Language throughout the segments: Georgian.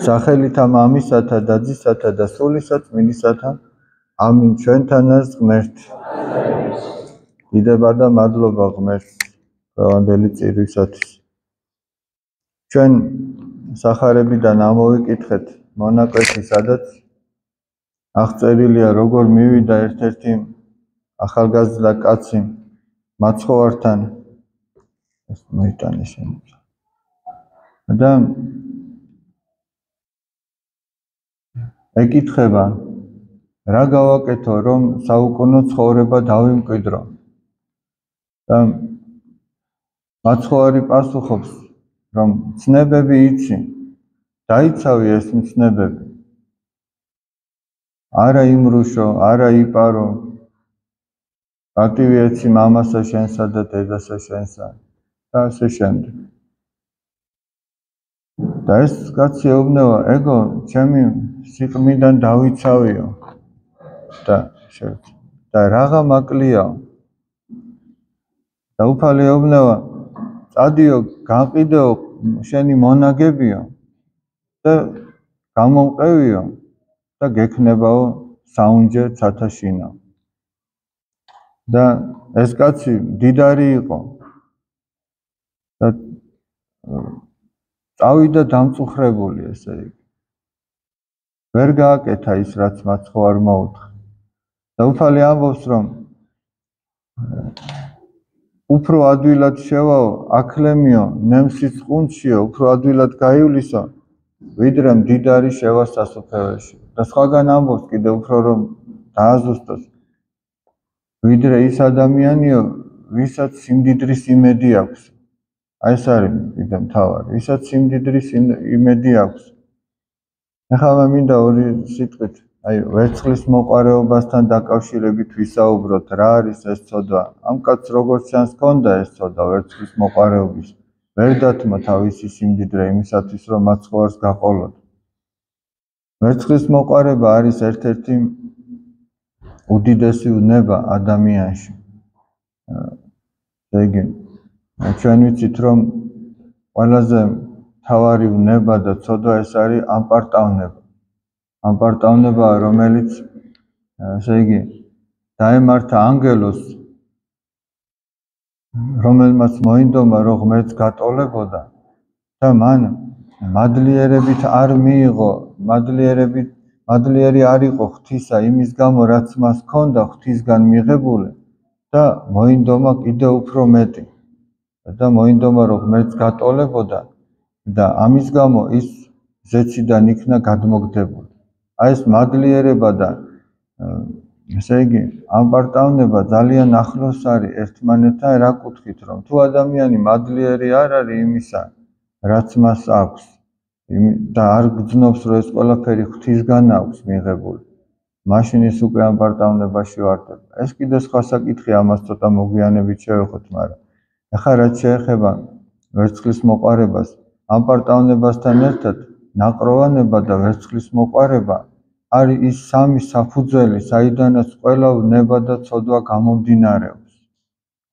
სახელითა მამისათა და ძისათა და სულისა წმინდისათა ამინ. ჩვენთანაც ღმერთი. დიდება და მადლობა ღმერთს დღევანდელი წირვისათვის. ჩვენ სახარებიდან ამოვიკითხეთ მონაკვეთი, სადაც აღწერილია როგორ მივიდა ერთ-ერთი ახალგაზრდა კაცი მაცხოვართან ეს მოიტანე შენება და ეკითხება რა გავაკეთო რომ საუკუნო ცხოვრება დავიმკვიდრო და მაცხოვარი პასუხობს რომ ცნებები იცი დაიცავი ეს ცნებები არა იმრუშო არა იპარო პატივი ეცი მამასა შენსა და დედასა შენსა და ასე შემდეგ. და ეს კაცი ეუბნება, ეგო, ჩემი სიყრმიდან დავიცავიო და რაღა მაკლია. და უფალი ეუბნება, წადიო, გაყიდეო შენი მონაგებიო და გამომყევიო და გექნებაო საუნჯე ცათაშინა. და ეს კაცი დიდარი იყო და წავიდა დამწუხრებული, ესე იგი. ვერ გააკეთა ის, რაც მაცხოვარმა უთხრა. და უფალი ამბობს, რომ უფრო ადვილად შევაო, აქლემიო, ნემსის ყუნჩიო, უფრო ადვილად გაივლისო, ვიდრე მდიდარი შევა სასუფეველში. და სხვაგან ამბობს კიდე უფრო რომ დააზუსტოს, ვიდრე ის ადამიანიო, ვისაც სიმდიდრის იმედი აქვს. აი ეს არის კიდე მთავარი, ვისაც სიმდიდრის იმედი აქვს. ახლა მინდა ორი სიტყვით, აი ვერცხლის მოყარეობასთან დაკავშირებით ვისაუბროთ, რა არის ეს ცოდვა. ამ კაცს როგორც ჩანს ჰქონდა ეს ცოდვა ვერცხლის მოყარეობის. ვერ დათმო თავისი სიმდიდრე იმისათვის, რომ მაცხოვარს გაყოლოდ. ვერცხლის მოყარება არის ერთ-ერთი უდიდესი უნება ადამიანში. იგი ჩვენ ვიცით რომ ყველაზე მთავარი უნება და ცოდვა ეს არის ამპარტავნება. ამპარტავნება, რომელიც ესე იგი დაემართა ანგელოს, რომელმაც მოინდომა რომ ღმერთს გატოლებოდა და მან მადლიერებით არ მიიღო, მადლიერი არ იყო ღვთისა იმის გამო, რაც მას ჰქონდა ღვთისგან მიღებული და მოინდომა კიდევ უფრო მეტი. და მოინდომა რომ ღმერთს გატოლებოდა და ამის გამო ის ზეციდან იქნა გადმოგდებული. აი ეს მადლიერება და ესე იგი ამპარტავნება ძალიან ახლოს არის ერთმანეთთან რა კუთხით, რომ თუ ადამიანი მადლიერი არ არის იმისა, რაც მას აქვს და არ გძნობს რომ ეს ყველაფერი ღვთისგან აქვს მიღებული, მაშინ ის უკვე ამპარტავნებაში ვარდება. ეს კიდე სხვა საკითხია, ამას ცოტა მოგვიანებით შევეხოთ, მაგრამ ახლა რაც შეეხება ვერცხლის მოყარებას, ამპარტავნებასთან ერთად ნაყროვანება და ვერცხლის მოყარება არის ის სამი საფუძველი, საიდანაც ყველა უნება და ცოდვა გამომდინარეობს.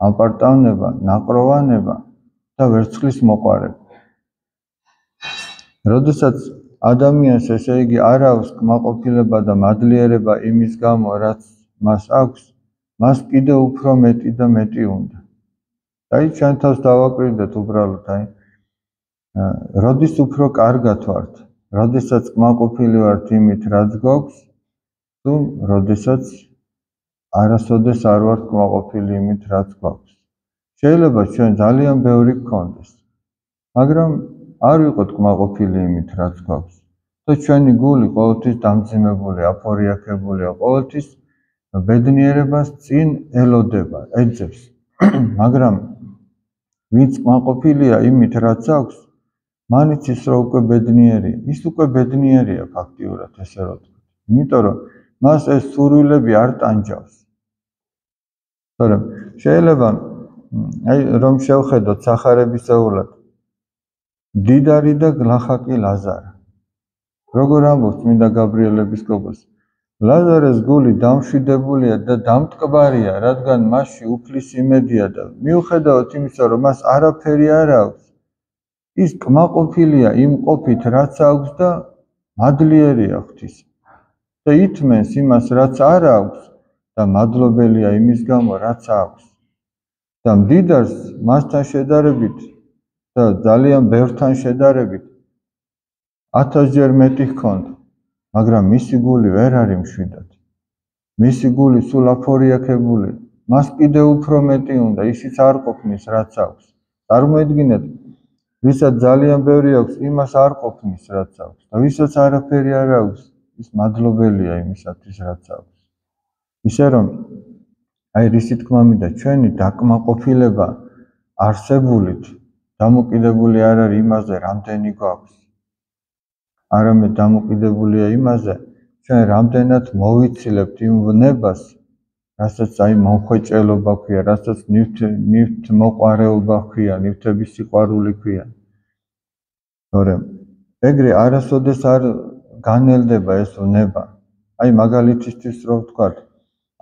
ამპარტავნება, ნაყროვანება და ვერცხლის მოყარება. როდესაც ადამიანს ესე იგი არ აქვს კმაყოფილება და მადლიერება იმის გამო, რაც მას აქვს, მას კიდევ უფრო მეტი და მეტი უნდა. აი ჩვენ თავს დავაკვირდეთ უბრალოდ, აი როდის უფრო კარგად ვართ, როდესაც კმაყოფილი ვართ იმით, რაც გვაქვს, თუ როდესაც არასოდეს არ ვართ კმაყოფილი იმით, რაც გვაქვს. შეიძლება ჩვენ ძალიან ბევრი გქონდეს, მაგრამ არ ვიყოთ კმაყოფილი იმით, რაც გვაქვს. და ჩვენი გული ყოველთვის დამძიმებული, აფორიაქებულია, ყოველთვის ბედნიერებას წინ ელოდება, ეძებს. მაგრამ ვინც კმაყოფილია იმით, რაც აქვს, მან იცის რომ უკვე ბედნიერია. ის უკვე ბედნიერია ფაქტიურად, ესე რომ ვთქვით. იმიტომ რომ მას ეს სურვილები არ ტანჯავს. თორემ შეიძლება აი რომ შევხედოთ სახარებისეულად დიდარი და გლახაკი ლაზარე. როგორ ამბობს წმინდა გაბრიელ ეპისკოპოსი, ლაზარეს გული დამშვიდებულია და დამტკბარია, რადგან მასში უფლის იმედია და მიუხედავად იმისა, რომ მას არაფერი არ აქვს, ის კმაყოფილია იმ ყოფით, რაც აქვს და მადლიერია ღვთის. და ითმენს იმას, რაც არ აქვს და მადლობელია იმის გამო, რაც აქვს. და მდიდარს მასთან შედარებით და ძალიან ბევრთან შედარებით 1000-ჯერ მეტი ჰქონდა, მაგრამ მისი გული ვერ არის მშვიდად. მისი გული სულ აფორიაქებული, მას კიდევ უფრო მეტი უნდა, ისიც არ ყოფნის, რაც აქვს. წარმოედგინეთ, ვისაც ძალიან ბევრი აქვს, იმას არ ყოფნის, რაც აქვს. და ვისაც არაფერი არ აქვს, ის მადლობელია იმისათვის, რაც აქვს. ისე რომ აი რისი თქმა მინდა, ჩვენი დაკმაყოფილება არსებულით დამოკიდებული არ არის იმაზე, რამდენი გვაქვს. არამედ დამოკიდებულია იმაზე, ჩვენ რამდენად მოვიცილებთ იმ ვნებას, რასაც აი მომხვეჭელობა ქვია, რასაც ნივთმოყვარეობა ქვია, ნივთების სიყვარული ქვია. თორემ ეგრე არასოდეს არ განელდება ეს ვნება. აი მაგალითისთვის რო ვთქვათ,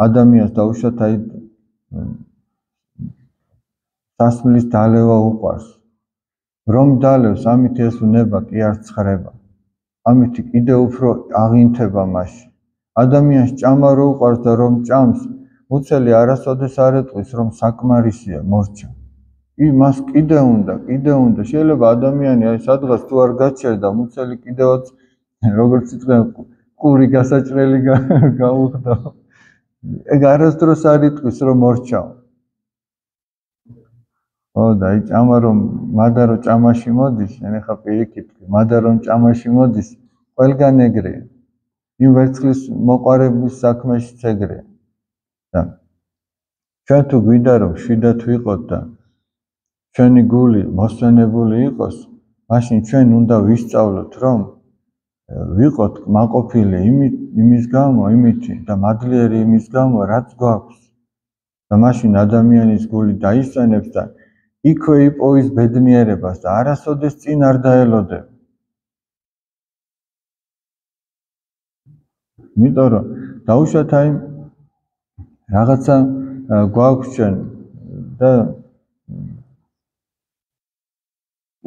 ადამიანს დაუშვათ აი სასმლის დალევა უყვარს. რომ დალევს, ამით ეს ვნება კი არ ცხრება. ამით კიდევ უფრო აღინთება მასში. ადამიანს ჭამა რო უყვარს და რომ ჭამს, მუცელი არასოდეს არ ეტყვის, რომ საკმარისია, მორჩა. მას კიდე უნდა. შეიძლება ადამიანი აი სადღაც თუ არ გაჩერდა, მუცელი კიდევაც როგორც იტყვიან, ყური გასაჭრელი გაუხდა. ეგ არასდროს არ იტყვის, რომ მორჩაო. და აი ჭამა რომ მადარო ჭამაში მოდის, ეხლა პირიქით, მადარო ჭამაში მოდის, ყველგან ეგრეა. იმ ვერცხლის მოყარების საქმეშიც ეგრეა. და ჩვენ თუ გვინდა რომ მშვიდად ვიყოთ და ჩვენი გული მოსვენებული იყოს, მაშინ ჩვენ უნდა ვისწავლოთ, რომ ვიყოთ კმაყოფილი იმის გამო, იმითი და მადლიერი იმის გამო, რაც გვაქვს. და მაშინ ადამიანის გული დაისვენებს და იქვე იპოვის ბედნიერებას და არასოდეს წინ არ დაელოდება. იმიტომ რომ დაუშვათ აი რაღაცა გვაქვს ჩვენ და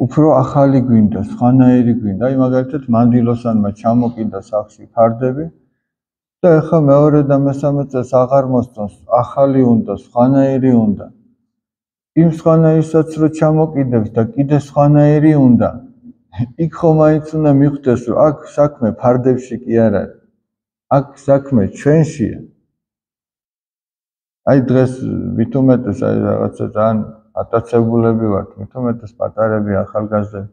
უფრო ახალი გვინდა, სხვანაირი გვინდა. აი მაგალითად მანდილოსანმა ჩამოკიდა სახში ფარდები და ეხლა მეორე და მესამე წელს აღარ მოსწონს, ახალი უნდა, სხვანაირი უნდა. იმ სხვანაირსაც რო ჩამოკიდებს და კიდე სხვანაირი უნდა, იქ ხომ მაინც უნდა მიხვდეს, რომ აქ საქმე ფარდებში კი არ არის. აქ საქმე ჩვენშია. აი დღეს მით უმეტეს აი რაღაცა ძალიან ატაცებულები ვართ, მით უმეტეს პატარები, ახალგაზრდები.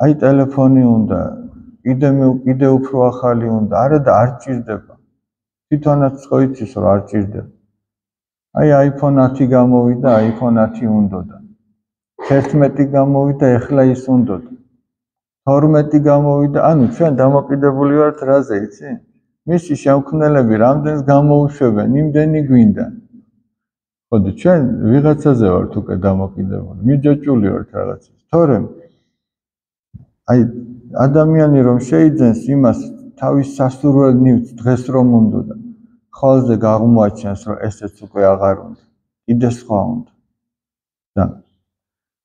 აი ტელეფონი უნდა, კიდე უფრო ახალი უნდა, არა და არ ჭირდება. თვითონაც ხო იცის, რომ არ ჭირდება. აი iPhone 10 გამოვიდა, iPhone 10 უნდოდა. 11 გამოვიდა, ეხლა ის უნდოდა. 12 გამოვიდა, ანუ ჩვენ დამოკიდებული ვართ რაზე, იცი? მისი შემქმნელები რამდენს გამოუშვებენ, იმდენი გვინდა. ხო და ჩვენ ვიღაცაზე ვართ უკვე დამოკიდებული, მიჯაჭვული ვართ რაღაცას. თორემ აი ადამიანი რომ შეიძენს იმას თავის სასურველ ნივთს დღეს რომ უნდოდა, ხოლზე აღმოაჩენს, რომ ესეც უკვე აღარ უნდა, კიდე სხვა უნდა. და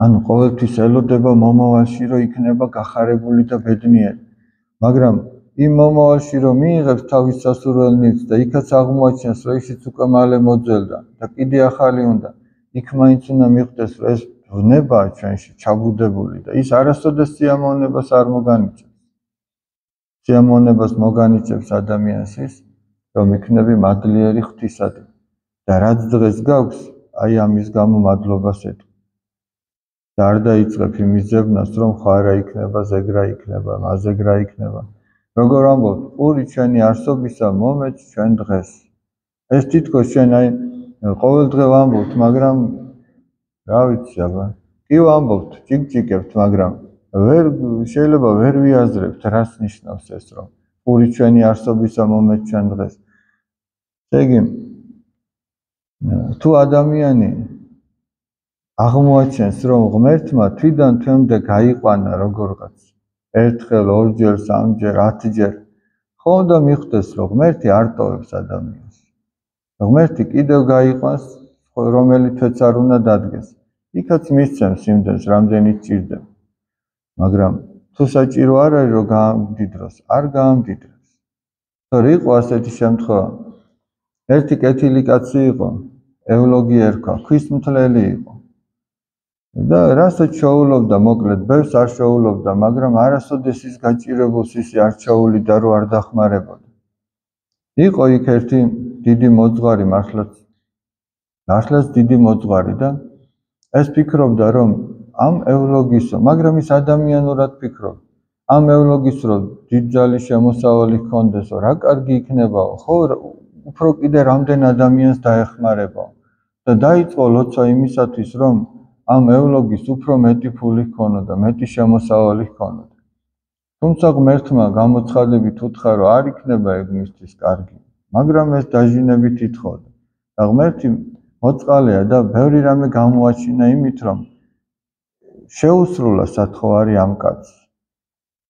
ანუ ყოველთვის ელოდება მომავალში, რომ იქნება გახარებული და ბედნიერი. მაგრამ იმ მომავალში რომ მიიღებს თავის სასურველ ნივთს და იქაც აღმოაჩენს, რომ ისიც უკვე მალე მოძველდა და კიდე ახალი უნდა, იქ მაინც უნდა მიხვდეს, რომ ეს ვნებაა ჩვენში ჩაბუდებული და ის არასოდეს სიამოვნებას არ მოგანიჭებს. სიამოვნებას მოგანიჭებს ადამიანს ის, რომ იქნები მადლიერი ღვთისადმი და რაც დღეს გაქვს, აი ამის გამო მადლობას ეთქვი. და არ დაიწყებ იმის ძებნას, რომ ხო არა იქნება, ზეგრა იქნება, მაზეგრა იქნება. როგორ ამბობთ, პური ჩვენი არსობისა მომეც ჩვენ დღეს. ეს თითქოს ჩვენ აი ყოველ დღე ვამბობთ, მაგრამ რა ვიცი აბა. კი ვამბობთ, ჭიკჭიკებთ, მაგრამ შეიძლება ვერ ვიაზრებთ, რას ნიშნავს ეს, რომ პური ჩვენი არსობისა მომეც ჩვენ დღეს. ესე იგი, თუ ადამიანი აღმოაჩენს, რომ ღმერთმა თვიდან თვემდე გაიყვანა როგორღაც, ერთხელ, ორჯერ, სამჯერ, 10ჯერ, ხო უნდა მიხვდეს, რომ ღმერთი არ ტოვებს ადამიანს. ღმერთი კიდევ გაიყვანს, რომელი თვეც არ უნდა დადგეს. იქაც მისცემს იმდენს, რამდენი სჭირდება. მაგრამ თუ საჭირო არ არის რომ გაამდიდროს, არ გაამდიდრებს. თორე იყო ასეთი შემთხვევა. ერთი კეთილი კაცი იყო, ევლოგი ერქვა, ქვისმთლელი იყო. და რასაც შეულობდა, მოკლედ, ბევრს არ შეულობდა, მაგრამ არასოდეს ის გაჭირებულს ისი არ შეულიდა, რომ არ დახმარებოდა. იყო იქ ერთი დიდი მოძღვარი, მართლაც დიდი მოძღვარი და ეს ფიქრობდა, რომ ამ ევლოგისო, მაგრამ ის ადამიანურად ფიქრობდა. ამ ევლოგის რომ დიდძალი შემოსავალი ჰქონდესო, რა კარგი იქნებაო, ხო, უფრო კიდე რამდენ ადამიანს დაეხმარებაო. და დაიწყო ლოცვა იმისათვის, რომ ამ ევლოგის უფრო მეტი ფული ჰქონოდა, მეტი შემოსავალი ჰქონოდა. თუმცა ღმერთმა გამოცხადებით უთხრა, რომ არ იქნება ეგ მისთვის კარგი, მაგრამ ეს დაჟინებით ითხოვდა. და ღმერთი მოწყალეა და ბევრი რამე გამოაჩინა იმით, რომ შეუსრულა სათხოვარი ამ კაცს.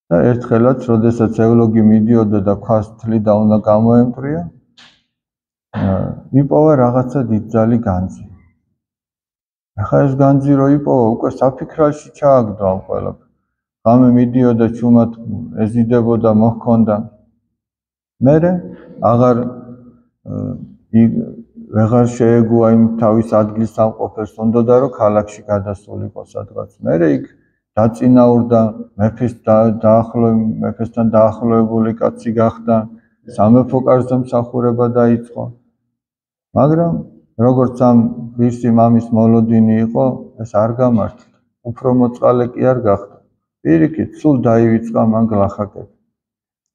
და ერთხელაც, როდესაც ევლოგი მიდიოდა და ქვას თლიდა უნდა გამოემტრია, იპოვა რაღაცა დიდძალი განძი. ახლა ეს განძი რო იპოვა, უკვე საფიქრალში ჩააგდო ამ ყველაფერს. ღამე მიდიოდა ჩუმად ეზიდებოდა, მოჰქონდა. მერე ვეღარ შეეგუა იმ თავის ადგილს სამყოფელს, უნდოდა რომ ქალაქში გადასულიყო სადღაც. მერე იქ დაწინაურდა, მეფესთან დაახლოებული კაცი გახდა, სამეფო კარზე მსახურება დაიწყო. მაგრამ როგორც ამ ღირსი მამის მოლოდინი იყო, ეს არ გამართლა. უფრო მოწყალე კი არ გახდა. პირიქით, სულ დაივიწყა მან გლახაკები.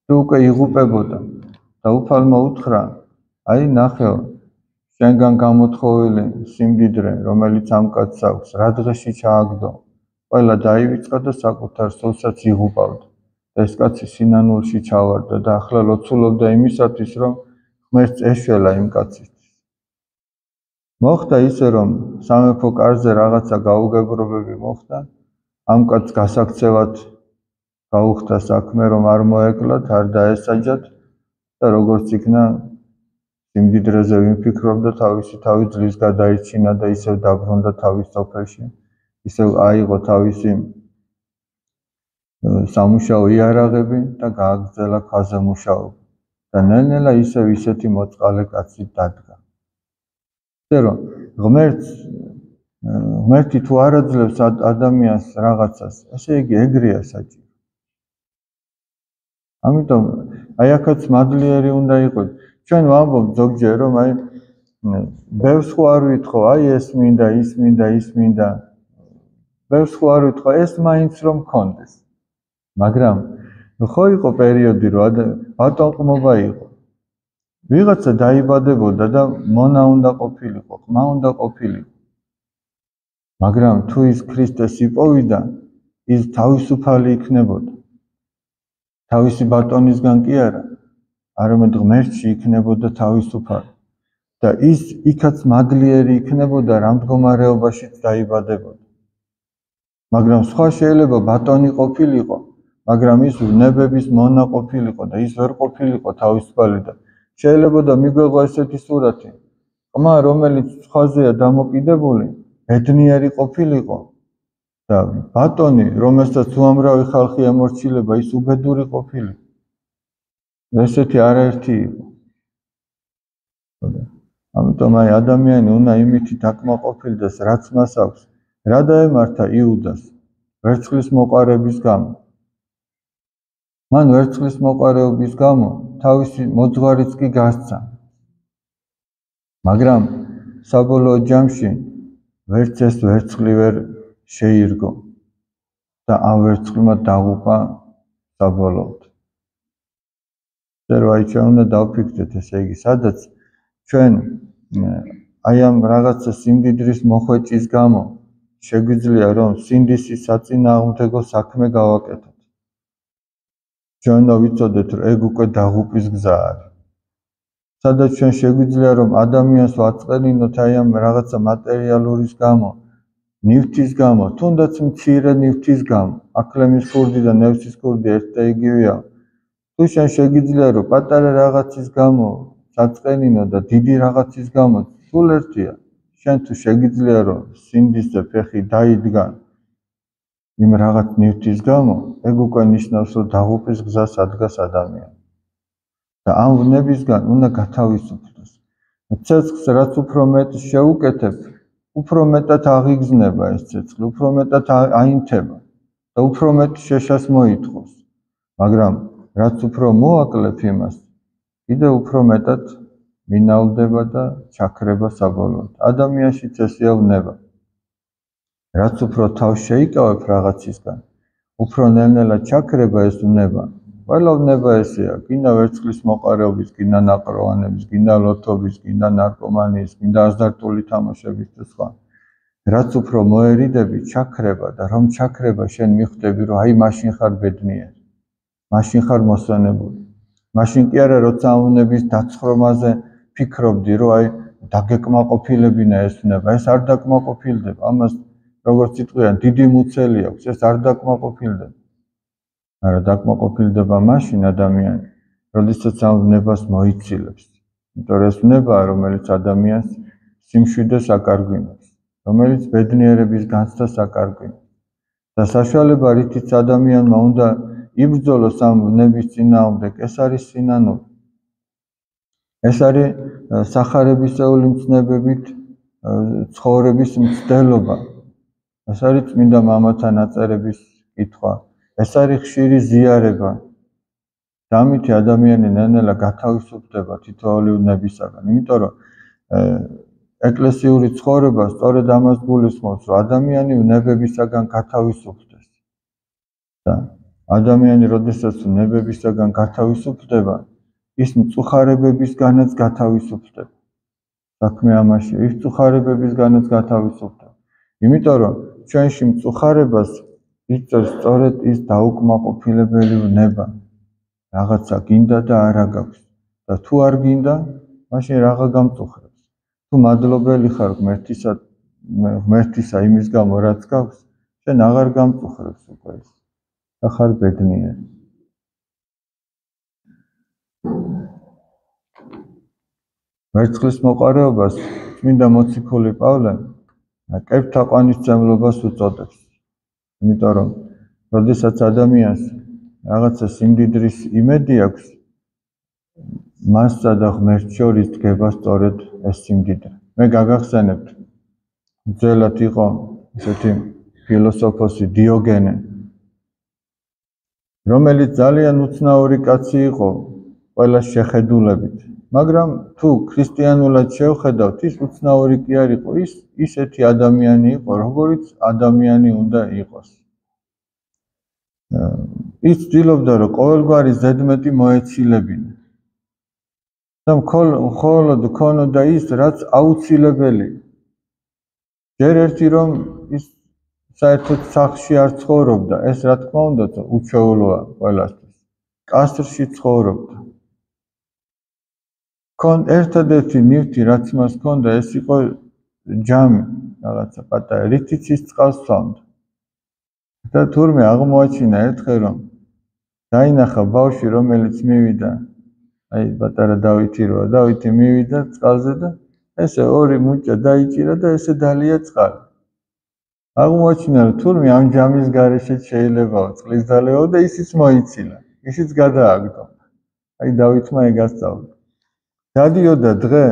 თუ უკვე იღუპებოდა და უფალმა უთხრა, აი ნახეო, შენგან გამოთხოვილი სიმდიდრე, რომელიც ამ კაცს აქვს, რა დღეში ჩააგდო. ყველა დაივიწყა და საკუთარ სულსაც იღუპავდა. ეს კაცი სინანულში ჩავარდა და ახლა ლოცულობდა იმისათვის, რომ ღმერთს ეშველა იმ კაცისთვის. მოხდა ისე, რომ სამეფო კარზე რაღაცა გაუგებრობები მოხდა, ამ კაცს გასაქცევად გაუხდა საქმე, რომ არ მოეკლათ, არ დაესაჯათ და როგორც იქნა სიმდიდრეზე ვიმფიქრობდა, თავისი თავი ძლივს გადაიჩინა და ისევ დაბრუნდა თავის სოფელში, ისევ აიღო თავისი სამუშაო იარაღები და გააგრძელა ქვაზე მუშაობა და ნელ-ნელა ისევ ისეთი მოწყალე კაცი დადგა. რომ ღმერთი თუ არ აძლევს ადამიანს რაღაცას, ესე იგი ეგრეა საჭირო. ამიტომ აი აქაც მადლიერი უნდა იყოს. ჩვენ ვამბობთ ზოგჯერ, რომ აი ბევრს ხო არ ვითხოვ, აი ეს მინდა, ის მინდა, ის მინდა. ბევრს ხო არ ვითხოვ, ეს მაინც რომ მქონდეს. მაგრამ ხო იყო პერიოდი, რომ ბატონყმობა იყო. ვიღაცა დაიბადებოდა და მონა უნდა ყოფილიყო, ყმა უნდა ყოფილიყო. მაგრამ თუ ის ქრისტეს იპოვიდა, ის თავისუფალი იქნებოდა. თავისი ბატონისგან კი არა, არამედ ღმერთში იქნებოდა თავისუფალი. და ის იქაც მადლიერი იქნებოდა, რა მდგომარეობაშიც დაიბადებოდა. მაგრამ სხვა შეიძლება ბატონი ყოფილიყო, მაგრამ ის ვნებების მონა ყოფილიყო და ის ვერ ყოფილიყო თავისუფალი და შეიძლება და მიგვეღო ესეთი სურათი. ყმა, რომელიც სხვაზეა დამოკიდებული, ბედნიერი ყოფილიყო და ბატონი, რომელსაც უამრავი ხალხი ემორჩილება, ის უბედური ყოფილიყო. ესეთი არაერთი იყო. ამიტომ აი ადამიანი უნდა იმითი დაკმაყოფილდეს, რაც მას აქვს. რა დაემართა იუდას ვერცხლის მოყარების გამო. მან ვერცხლის მოყარეობის გამო თავისი მოძღვარიც კი გასცა. მაგრამ საბოლოო ჯამში ვერც ეს ვერცხლი ვერ შეირგო და ამ ვერცხლმა დაღუპა საბოლოოდ. აი ჩვენ უნდა დავფიქრდეთ, ესე იგი, სადაც ჩვენ აი ამ რაღაცა სიმდიდრის მოხვეჭის გამო შეგვიძლია რომ სინდისის საწინააღმდეგო საქმე გავაკეთოთ. ჩვენ უნდა ვიცოდეთ, რომ ეგ უკვე დაღუპვის გზა არის. სადაც ჩვენ შეგვიძლია რომ ადამიანს ვაწყენინოთ აი ამ რაღაცა მატერიალურის გამო, ნივთის გამო, თუნდაც მცირე ნივთის გამო, აკლემის ქურდი და ნევსის ქურდი ერთ და იგივეა. თუ შენ შეგიძლია რომ პატარა რაღაცის გამო საწყენინო და დიდი რაღაცის გამო სულ ერთია. შენ თუ შეგიძლია რომ სინდისზე ფეხი დაიდგან იმ რაღაც ნივთის გამო, ეგ უკვე ნიშნავს, რომ დაღუპვის გზას ადგას ადამიანი. და ამ ვნებისგან უნდა გათავისუფლდეს. ცეცხლს რაც უფრო მეტ შეუკეთებ, უფრო მეტად აღიგზნება ეს ცეცხლი, უფრო მეტად აინთება და უფრო მეტ შეშას მოითხოვს. მაგრამ რაც უფრო მოაკლებ იმას, კიდევ უფრო მეტად მინაულდება და ჩაქრება საბოლოოდ. ადამიანშიც ესეა ვნება. რაც უფრო თავს შეიკავებ რაღაცისგან, უფრო ნელ-ნელა ჩაქრება ეს ვნება. ყველა ვნება ესეა, გინდა ვერცხლის მოყარეობის, გინდა ნაყროვანების, გინდა ლოთობის, გინდა ნარკომანიის, გინდა აზარტული თამაშების და სხვა. რაც უფრო მოერიდები, ჩაქრება და რომ ჩაქრება, შენ მიხვდები, რომ აი მაშინ ხარ ბედნიერი. მაშინ ხარ მოსვენებული. მაშინ კი არა, როცა ამ ვნების დაცხრომაზე ფიქრობდი, რომ აი დაგეკმაყოფილებინა ეს ვნება, ეს არ დაკმაყოფილდება. ამას როგორც იტყვიან, დიდი მუცელი აქვს, ეს არ დაკმაყოფილდება. არა, დაკმაყოფილდება მაშინ ადამიანი, როდესაც ამ ვნებას მოიცილებს. იმიტომ რომ ეს ვნებაა, რომელიც ადამიანს სიმშვიდეს აკარგვინებს, რომელიც ბედნიერების განცდას აკარგვინებს. და საშუალება, რითიც ადამიანმა უნდა იბრძოლოს ამ ვნების წინააღმდეგ, ეს არის სინანული. ეს არის სახარებისეული მცნებებით ცხოვრების მცდელობა. ეს არის წმინდა მამათა ნაწერების კითხვა. ეს არის ხშირი ზიარება. და ამით ადამიანი ნელ-ნელა გათავისუფლდება თითოეული ვნებისაგან. იმიტომ რომ ეკლესიური ცხოვრება სწორედ ამას გულისხმობს, რომ ადამიანი ვნებებისაგან გათავისუფლდეს. და ადამიანი, როდესაც ვნებებისაგან გათავისუფლდება, ის მწუხარებებისგანაც გათავისუფლდება. საქმე ამაში, ის მწუხარებებისგანაც გათავისუფლდება. იმიტომ რომ ჩვენში მწუხარებას იწვევს სწორედ ის დაუკმაყოფილებელი ვნება. რაღაცა გინდა და არა გაქვს. და თუ არ გინდა, მაშინ რაღა გამწუხრებს. თუ მადლობელი ხარ ღმერთისა იმის გამო, რაც გაქვს, შენ აღარ გამწუხრებს უკვე ის. და ხარ ბედნიერი. ვერცხლის მოყარეობას წმინდა მოციქული პავლე კეფთაყვანისმცემლობას უწოდებს. იმიტომ რომ როდესაც ადამიანს რაღაცა სიმდიდრის იმედი აქვს, მასსა და ღმერთს შორის დგება სწორედ ეს სიმდიდრე. მე გაგახსენებთ, ძველად იყო ესეთი ფილოსოფოსი დიოგენე, რომელიც ძალიან უცნაური კაცი იყო ყველა შეხედულებით. მაგრამ თუ ქრისტიანულად შევხედავთ, ის უცნაური კი არ იყო, ის ისეთი ადამიანი იყო, როგორიც ადამიანი უნდა იყოს. ის ცდილობდა, რომ ყოველგვარი ზედმეტი მოეცილებინა. და მხოლოდ ქონოდა ის, რაც აუცილებელი. ჯერ ერთი რომ ის საერთოდ სახლში არ ცხოვრობდა, ეს რა თქმა უნდა უჩვეულოა ყველასთვის. კასტრში ცხოვრობდა. ერთადერთი ნივთი, რაც მას ჰქონდა, ეს იყო ჯამი, რაღაცა პატარა, რითიც ის წყალს სვამდა. და თურმე აღმოაჩინა ერთხელ, რომ დაინახა ბავშვი, რომელიც მივიდა, აი პატარა დავითი როა, დავითი მივიდა წყალზე და ესე ორი მუჭა დაიჭირა და ესე დალია წყალი. აღმოაჩინა, რომ თურმე ამ ჯამის გარეშე შეიძლებაო წყლის დალევა და ისიც მოიცილა, ისიც გადააგდო. აი დავითმა ეგ ასწავლა. დადიოდა დღე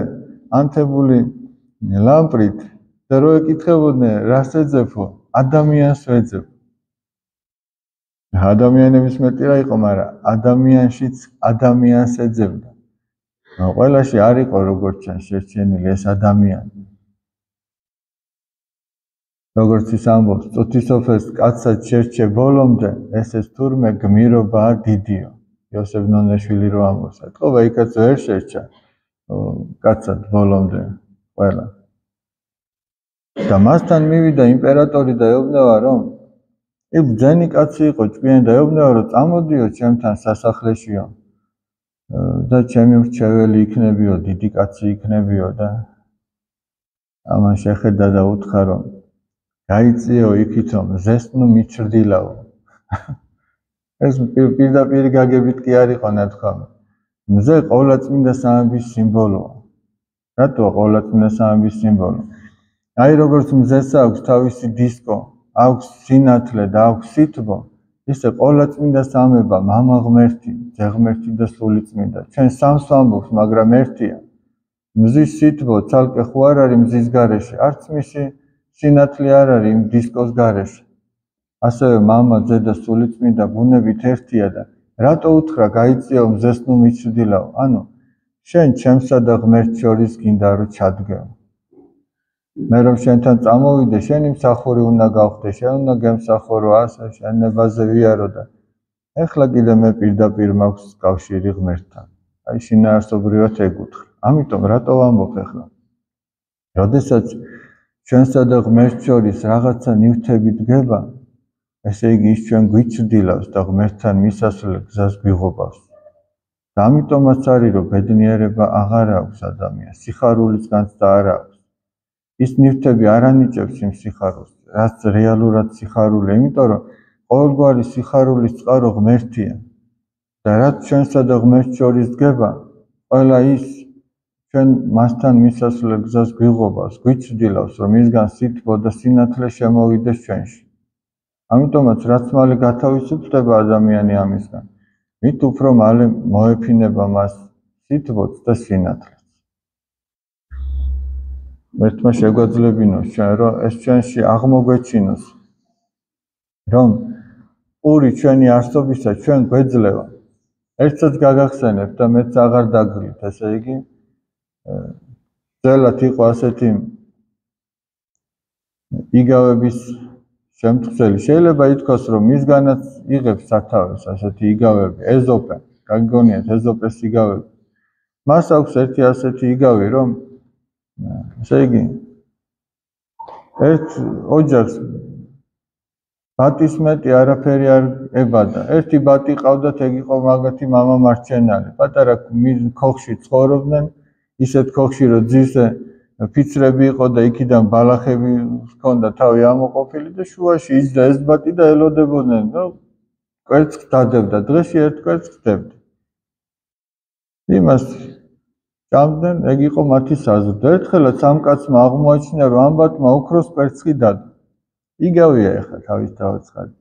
ანთებული ლამპრით და რო ეკითხებოდნენ რას ეძებო, ადამიანს ვეძებ. ადამიანების მეტი რა იყო, მაგრამ ადამიანშიც ადამიანს ეძებდა. ყველაში არ იყო როგორც ჩანს შერჩენილი ეს ადამიანი. როგორც ის ამბობს, წუთისოფეს კაცად შერჩე ბოლომდე, ესეც თურმე გმირობაა დიდიო. იოსებ ნონეშვილი რო ამბობს, ეთყობა იქაც ვერ შერჩა კაცად ბოლომდე ყველა. და მასთან მივიდა იმპერატორი და ეუბნება, რომ იქ ბძენი კაცი იყო, ჭკვიანი და ეუბნება, რომ წამოდიო ჩემთან სასახლეშიო და ჩემი მრჩეველი იქნებიო, დიდი კაცი იქნებიო და ამან შეხედა და უთხრა, რომ გაიწიო იქითო მზესნუ მიჩრდილაო. ეს პირდაპირ გაგებით კი არ იყო ნათქვამი. მზე ყოვლადწმინდა სამების სიმბოლოა. რატოა ყოვლადწმინდა სამების სიმბოლო? აი როგორც მზეს აქვს თავისი დისკო, აქვს სინათლე და აქვს სითბო, ისე ყველა წმინდა სამება, მამა ღმერთი, ძე ღმერთი და სული წმინდა. ჩვენ სამს ვამბობთ, მაგრამ ერთია. მზის სითბო ცალკე ხო არ არის მზის გარეშე, არც მისი სინათლე არ არის იმ დისკოს გარეშე. ასევე მამა, ძე და სული წმინდა ბუნებით ერთია და რატო უთხრა გაიწიო მზეს ნუ მიჩრდილაო? ანუ შენ ჩემსა და ღმერთს შორის გინდა რომ ჩადგეო. მე რომ შენთან წამოვიდე, შენი მსახური უნდა გავხდე, შენ უნდა გემსახურო, ასე შენებაზე ვიარო და ეხლა კიდე მე პირდაპირ მაქვს კავშირი ღმერთთან. აი შინაარსობრივად ეგ უთხრა. ამიტომ რატო ვამბობ ეხლა? როდესაც ჩვენსა და ღმერთს შორის რაღაცა ნივთები დგება, ესე იგი ის ჩვენ გვიჩრდილავს და ღმერთთან მისასვლელ გზას გვიღობავს. და ამიტომაც არის რომ ბედნიერება აღარ აქვს ადამიანს, სიხარულის განცდა არ აქვს. ის ნივთები არ ანიჭებს იმ სიხარულს, რაც რეალურად სიხარულია, იმიტომ რომ ყოველგვარი სიხარულის წყარო ღმერთია. და რაც ჩვენსა და ღმერთს შორის დგება, ყველა ის ჩვენ მასთან მისასვლელ გზას გვიღობავს, გვიჩრდილავს, რომ მისგან სითბო და სინათლე შემოვიდეს ჩვენში. ამიტომაც რაც მალე გათავისუფლდება ადამიანი ამისგან, მით უფრო მალე მოეფინება მას სითბოც და სინათლეც. ერთმა შეგვაძლებინოს ჩვენ, რომ ეს ჩვენში აღმოგვეჩინოს, რომ პური ჩვენი არსობისა ჩვენ გვეძლევა. ერთსაც გაგახსენებთ და მეც აღარ დაგგლით, ესე იგი ძველად იყო ასეთი იგავების შემთხვევი. შეიძლება ითქვას, რომ მისგანაც იღებს სათავეს ასეთი იგავები, ეზოპე, გაგიგონიათ ეზოპეს იგავები. მას აქვს ერთი ასეთი იგავი, რომ ესე იგი ერთ ოჯახს ბატის მეტი არაფერი არ ებადა. ერთი ბატი ყავდათ, ეგ იყო მაგათი მამა მარჩენალი. პატარა ქოხში ცხოვრობდნენ, ისეთ ქოხში, რომ ძირზე ფიცრები იყო და იქიდან ბალახები ჰქონდა თავი ამოყოფილი და შუაში იჯდა ეს ბატი და ელოდებოდნენ, რომ კვერცხს დადებდა, დღეში ერთ კვერცხს დებდა. იმას ჭამდნენ, ეგ იყო მათი საზრდო. ერთხელაც ამ კაცმა აღმოაჩინა, რომ ამ ბატმა ოქროს კვერცხი დადო. იგავია ეხლა თავისთავად ცხადი.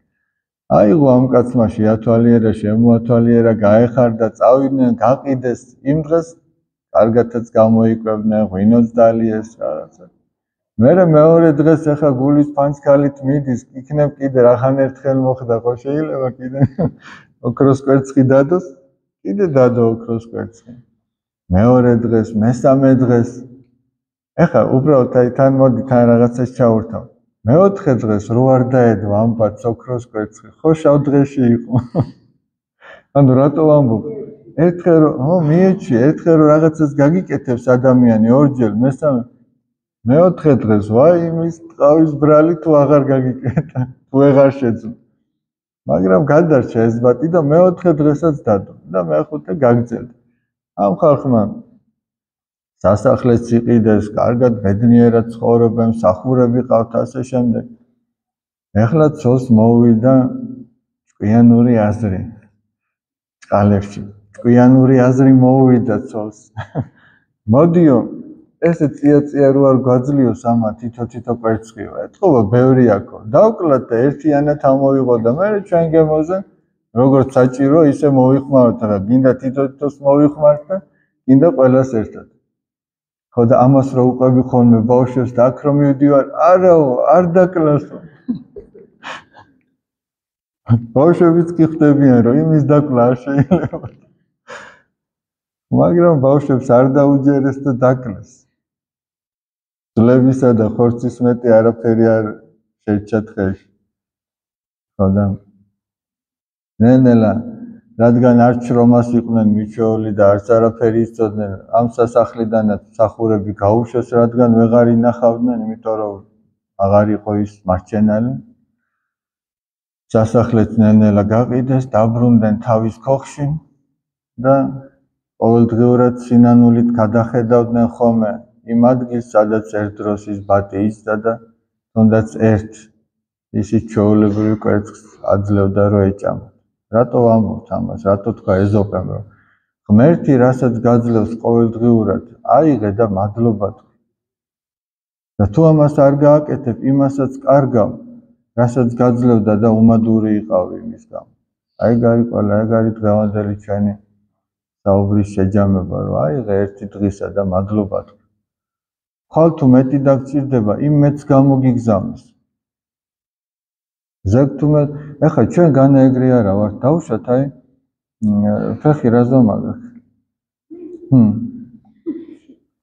აიღო ამ კაცმა შეათვალიერა, შემოათვალიერა, გაეხარდა, წავიდნენ, გაყიდეს იმ დღეს კარგათაც გამოიკვებდნენ, ღვინოც დალიეს რაღაცა. მერე მეორე დღეს ეხლა გულის ფანჩქალით მიდის, იქნებ კიდე რახან ერთხელ მოხდა, ხო შეიძლება კიდე ოქროს კვერცხი დადოს, კიდე დადო ოქროს კვერცხი. მეორე დღეს, მესამე დღეს. ეხლა უბრალოდ აი თან მოდი თან რაღაცას ჩაურთავ. მეოთხე დღეს რო არ დაედო ამ ბატს ოქროს კვერცხი, ხო შავ დღეში იყო. ანუ რატო ვამბობ? ერთხელ რომ მიეჩი, ერთხელ რომ რაღაცას გაგიკეთებს ადამიანი ორჯერ, მესამე მეოთხე დღეს ვაი იმის ტყავის ბრალი თუ აღარ გაგიკეთა, თუ აღარ შეძლო. მაგრამ გადარჩა ეს ბატი და მეოთხე დღესაც დადო და მეხუთე გაგრძელდა. ამ ხალხმა სასახლეც იყიდეს, კარგად ბედნიერად ცხოვრობენ, მსახურები ყავთ, ასე შემდეგ. ეხლა ცოლს მოუვიდა ჭკვიანური აზრი წყალებში. ჭკვიანური აზრი მოუვიდა ცოლს. მოდიო, ესე წია რო არ გვაძლიოს ამა თითო კვერცხიო. ეთქობა ბევრი აქო. დავკლათ და ერთიანად ამოვიღო და მე ჩვენ გემოზე როგორც საჭირო ისე მოვიხმაროთ რა. გინდა თითოს მოვიხმართ და გინდა ყველას ერთად. ხო და ამას რო უყვები ხოლმე ბავშვებს და აქ რომ მივდივარ, არაო, არ დაკლასო. ბავშვებიც კი ხდებიან, რომ იმის დაკლა არ შეიძლება. მაგრამ ბავშვებს არ დაუჯერეს და დაკლეს. ძლებისა და ხორცის მეტი არაფერი არ შეჭა თხეში. ხო და ნენელა რადგან არც შრომას იყვნენ მიჩვეული და არც არაფერი იცოდნენ, ამ სასახლიდანაც მსახურები გაუშვეს, რადგან ვეღარ ინახავდნენ, იმიტომ რომ აღარ იყო ის მარჩენალი. სასახლეც ნენელა გაყიდეს, დაბრუნდნენ თავის ქოხში და ყოველდღიურად სინანულით გადახედავდნენ ხოლმე იმ ადგილს, სადაც ერთ დროს ის ბატი იჯდა და თუნდაც ერთ ისიც ჩვეულებრივ კვერცხს აძლევდა რომ ეჭამა. რატო ვამბობთ ამას? რატო თქვა ეზოპემ, რომ ღმერთი რასაც გაძლევს ყოველდღიურად, აიღე და მადლობა თქვი. და თუ ამას არ გააკეთებ, იმასაც კარგავ, რასაც გაძლევდა და უმადური იყავი იმის გამო. აი გარიყვალა, ეგ არის დღევანდელი ჩვენი საუბრის შეჯამება, რომ აიღე ერთი დღისა და მადლობა თქვა. ხვალ თუ მეტი დაგჭირდება, იმ მეტს გამოგიგზავნოს. ზეგთუმე, ეხლა ჩვენ განა ეგრე არა ვართ, დავუშვათ აი ფეხი რა ზომა გაქვს?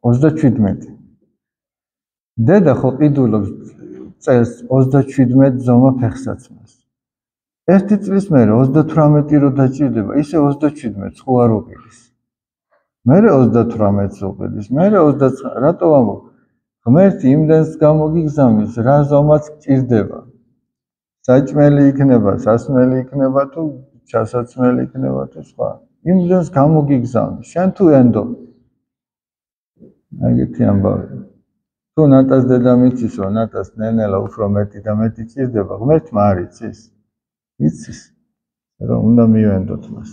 37. დედა ხო ყიდულობს წელს 37 ზომა ფეხსაცმელს. ერთი წლის მერე 38 რო დაჭირდება, ისე 37 ხო არ უყიდის. მერე 38-ს უყიდის, მერე 29, რატო ამბობ? ღმერთი იმდენს გამოგიგზავნის, რა ზომაც გჭირდება. საჭმელი იქნება, სასმელი იქნება თუ ჩასაცმელი იქნება თუ სხვა. იმდენს გამოგიგზავნის, შენ თუ ენდო. ეგეთი ამბავი. თუ ნატას დედამიწის, რომ ნატას ნენელა უფრო მეტი და მეტი ჭირდება, ღმერთმა არ იცის. იცის, რომ უნდა მივენდოთ მას.